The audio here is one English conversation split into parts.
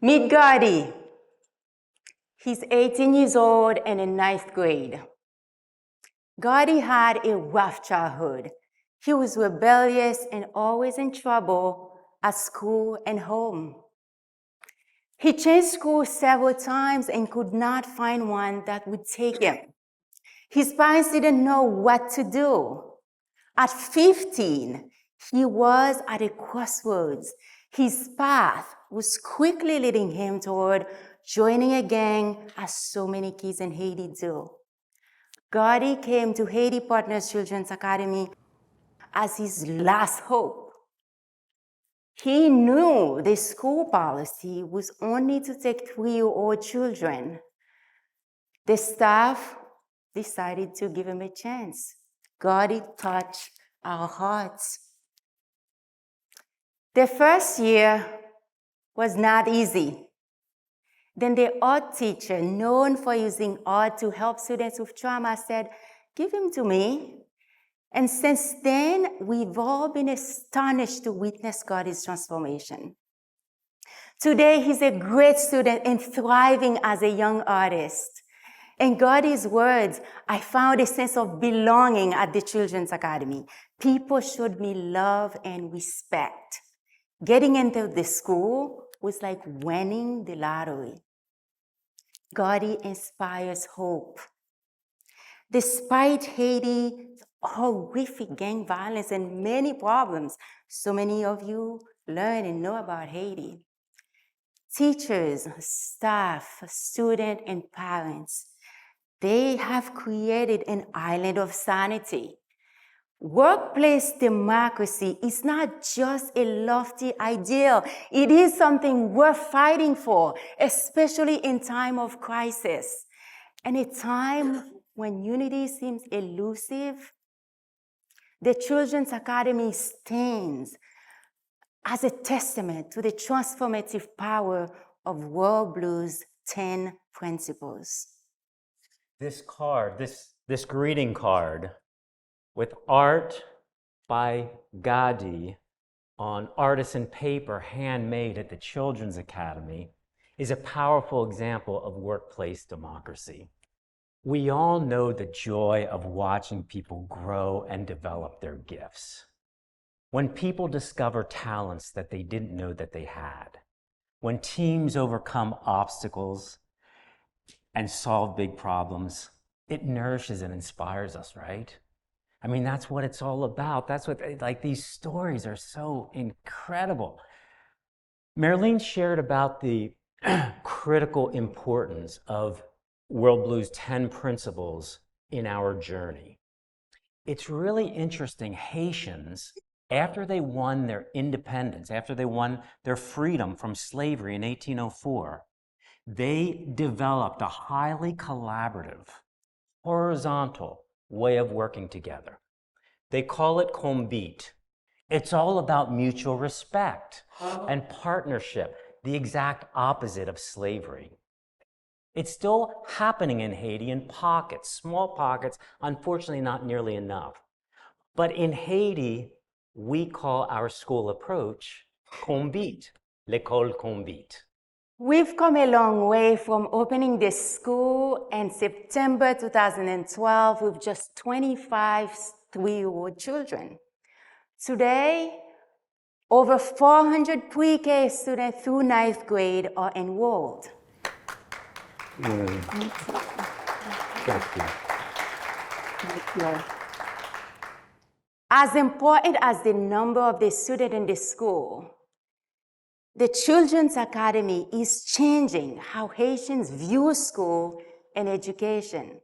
Meet Gordy. He's 18 years old and in ninth grade. Gordy had a rough childhood. He was rebellious and always in trouble at school and home. He changed schools several times and could not find one that would take him. His parents didn't know what to do. At 15, he was at a crossroads. His path was quickly leading him toward joining a gang, as so many kids in Haiti do. Gordy came to Haiti Partners Children's Academy as his last hope. He knew the school policy was only to take 3-year-old children. The staff decided to give him a chance. Gordy touched our hearts. The first year was not easy. Then the art teacher, known for using art to help students with trauma, said, "Give him to me." And since then, we've all been astonished to witness Gordy's transformation. Today, he's a great student and thriving as a young artist. In Gordy's words, "I found a sense of belonging at the Children's Academy. People showed me love and respect. Getting into the school was like winning the lottery." Gordy inspires hope. Despite Haiti's horrific gang violence and many problems, so many of you learn and know about Haiti. Teachers, staff, students, and parents, they have created an island of sanity. Workplace democracy is not just a lofty ideal. It is something worth fighting for, especially in time of crisis. And a time when unity seems elusive, the Children's Academy stands as a testament to the transformative power of WorldBlu's 10 principles. This card, this greeting card with art by Gordy on artisan paper handmade at the Children's Academy is a powerful example of workplace democracy. We all know the joy of watching people grow and develop their gifts. When people discover talents that they didn't know that they had, when teams overcome obstacles and solve big problems, it nourishes and inspires us, right? I mean, that's what it's all about. That's what, like, these stories are so incredible. Marylin shared about the critical importance of WorldBlu's 10 principles in our journey. It's really interesting. Haitians, after they won their independence, after they won their freedom from slavery in 1804, they developed a highly collaborative, horizontal way of working together. They call it combit. It's all about mutual respect and partnership, the exact opposite of slavery. It's still happening in Haiti in pockets, small pockets, unfortunately not nearly enough. But in Haiti, we call our school approach combit, l'école combit. We've come a long way from opening this school in September 2012 with just 25 3-year-old children. Today, over 400 pre-K students through ninth grade are enrolled. Thank you. Thank you. As important as the number of the students in the school, the Children's Academy is changing how Haitians view school and education.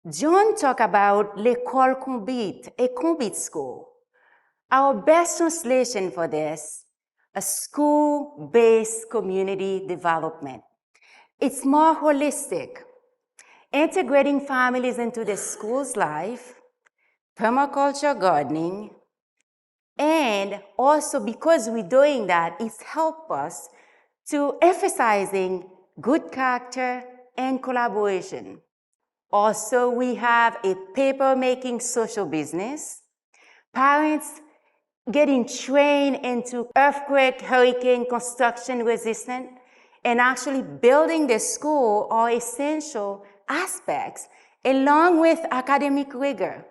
John talked about l'école combit, a combit school. Our best translation for this, a school-based community development. It's more holistic, integrating families into the school's life, permaculture gardening, and also because we're doing that, it's helped us to emphasizing good character and collaboration. Also, we have a paper-making social business, parents getting trained into earthquake, hurricane, construction resistant, and actually building the school are essential aspects, along with academic rigor.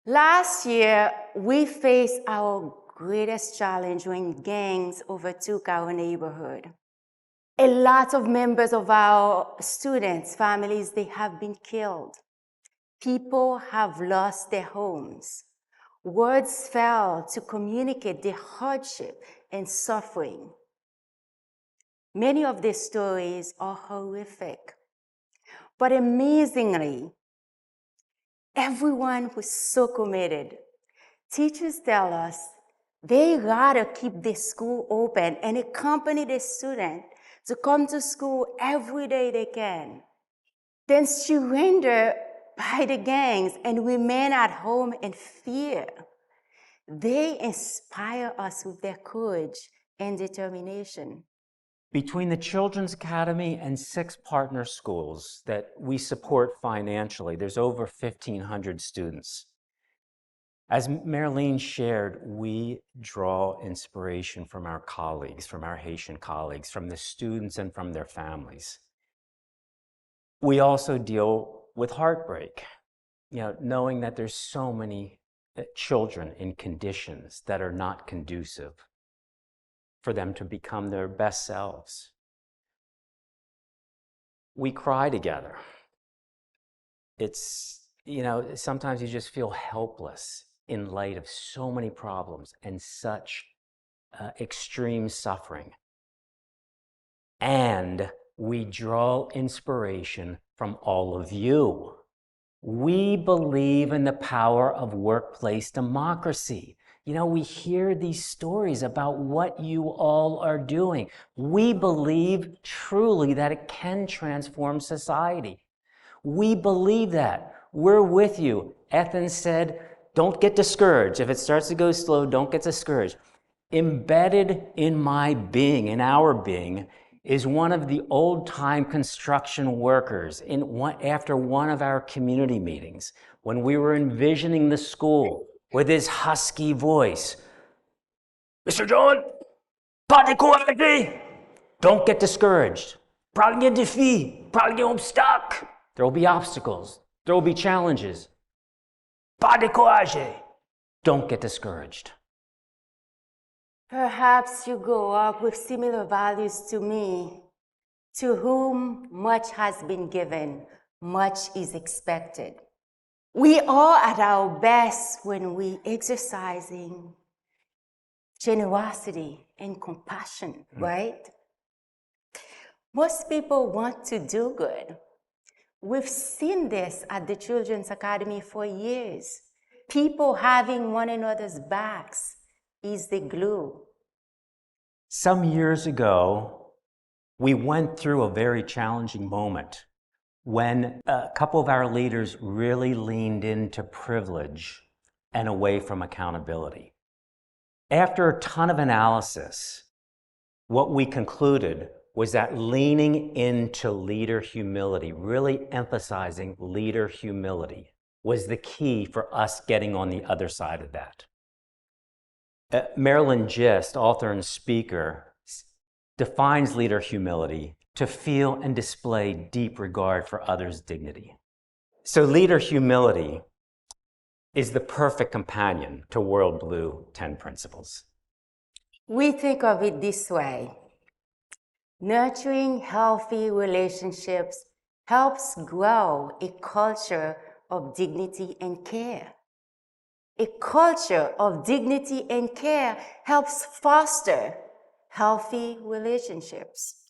Last year, we faced our greatest challenge when gangs overtook our neighborhood. A lot of members of our students' families, they have been killed. People have lost their homes. Words fail to communicate the hardship and suffering. Many of these stories are horrific, but amazingly, everyone was so committed. Teachers tell us they rather keep the school open and accompany the student to come to school every day they can than surrender by the gangs and remain at home in fear. They inspire us with their courage and determination. Between the Children's Academy and 6 partner schools that we support financially, there's over 1,500 students. As Marylin shared, we draw inspiration from our colleagues, from our Haitian colleagues, from the students and from their families. We also deal with heartbreak, knowing that there's so many children in conditions that are not conducive for them to become their best selves. We cry together. It's, sometimes you just feel helpless in light of so many problems and such extreme suffering. And we draw inspiration from all of you. We believe in the power of workplace democracy. We hear these stories about what you all are doing. We believe truly that it can transform society. We believe that. We're with you. Ethan said, don't get discouraged. If it starts to go slow, don't get discouraged. Embedded in my being, in our being, is one of the old-time construction workers after one of our community meetings, when we were envisioning the school with his husky voice. Mr. John, pas découragé. Don't get discouraged. Pas de défi, pas d'obstacle. There will be obstacles. There will be challenges. Pas découragé. Don't get discouraged. Perhaps you grow up with similar values to me. To whom much has been given, much is expected. We are at our best when we exercising generosity and compassion, right? Most people want to do good. We've seen this at the Children's Academy for years. People having one another's backs is the glue. Some years ago, we went through a very challenging moment when a couple of our leaders really leaned into privilege and away from accountability. After a ton of analysis, what we concluded was that leaning into leader humility, really emphasizing leader humility, was the key for us getting on the other side of that. Merylin Gist, author and speaker, defines leader humility to feel and display deep regard for others' dignity. So leader humility is the perfect companion to WorldBlu 10 principles. We think of it this way. Nurturing healthy relationships helps grow a culture of dignity and care. A culture of dignity and care helps foster healthy relationships.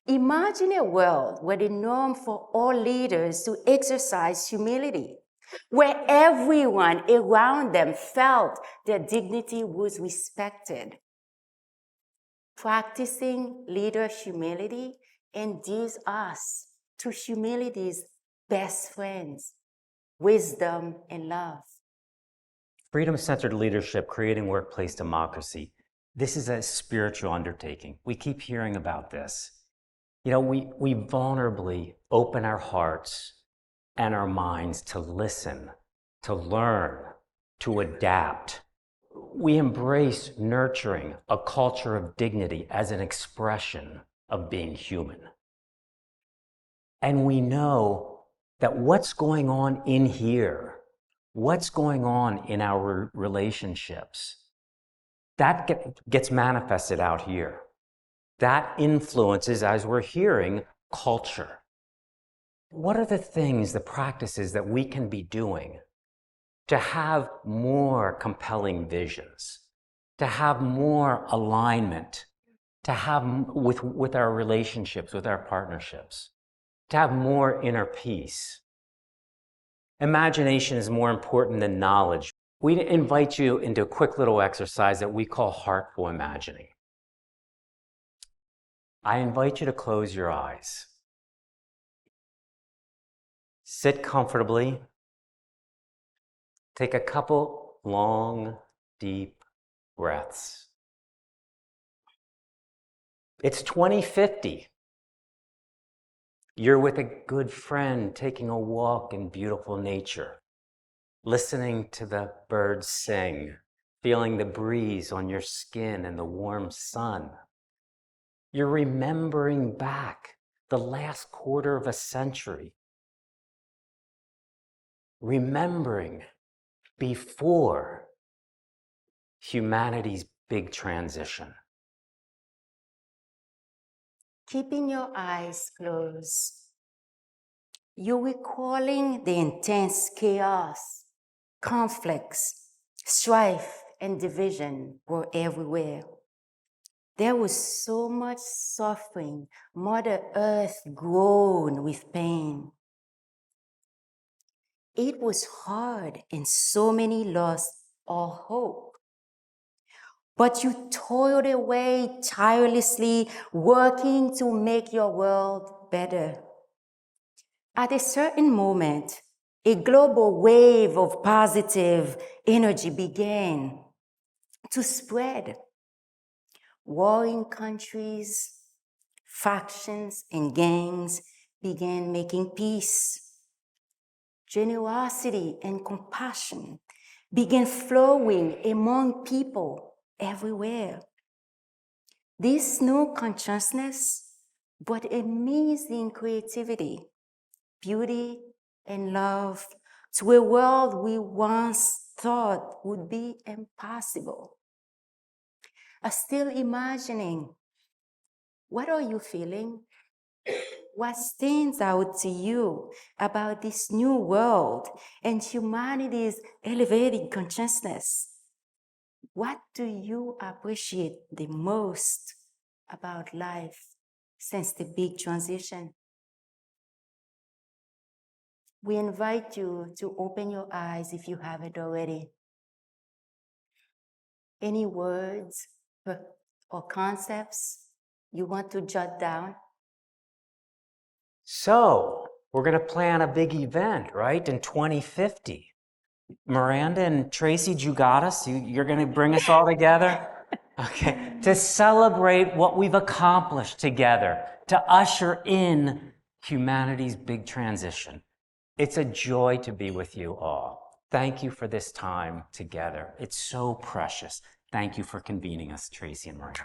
Imagine a world where the norm for all leaders to exercise humility, where everyone around them felt their dignity was respected. Practicing leader humility endears us to humility's best friends, wisdom and love. Freedom-centered leadership, creating workplace democracy. This is a spiritual undertaking. We keep hearing about this. We vulnerably open our hearts and our minds to listen, to learn, to adapt. We embrace nurturing a culture of dignity as an expression of being human. And we know that what's going on in here, what's going on in our relationships, that gets manifested out here. That influences, as we're hearing, culture. What are the things, the practices that we can be doing to have more compelling visions, to have more alignment, to have with our relationships, with our partnerships, to have more inner peace? Imagination is more important than knowledge. We invite you into a quick little exercise that we call heartful imagining. I invite you to close your eyes. Sit comfortably. Take a couple long, deep breaths. It's 2050. You're with a good friend taking a walk in beautiful nature, listening to the birds sing, feeling the breeze on your skin and the warm sun. You're remembering back the last quarter of a century, remembering before humanity's big transition. Keeping your eyes closed, you're recalling the intense chaos, conflicts, strife, and division were everywhere. There was so much suffering. Mother Earth groaned with pain. It was hard, and so many lost all hope. But you toiled away tirelessly, working to make your world better. At a certain moment, a global wave of positive energy began to spread. Warring countries, factions, and gangs began making peace. Generosity and compassion began flowing among people everywhere. This new consciousness brought amazing creativity, beauty, and love to a world we once thought would be impossible. I'm still imagining. What are you feeling? What stands out to you about this new world and humanity's elevated consciousness? What do you appreciate the most about life since the big transition? We invite you to open your eyes if you haven't already. Any words or concepts you want to jot down? So, we're going to plan a big event, right, in 2050. Miranda and Tracy, you got us? You're going to bring us all together? Okay, to celebrate what we've accomplished together, to usher in humanity's big transition. It's a joy to be with you all. Thank you for this time together. It's so precious. Thank you for convening us, Tracy and Miranda.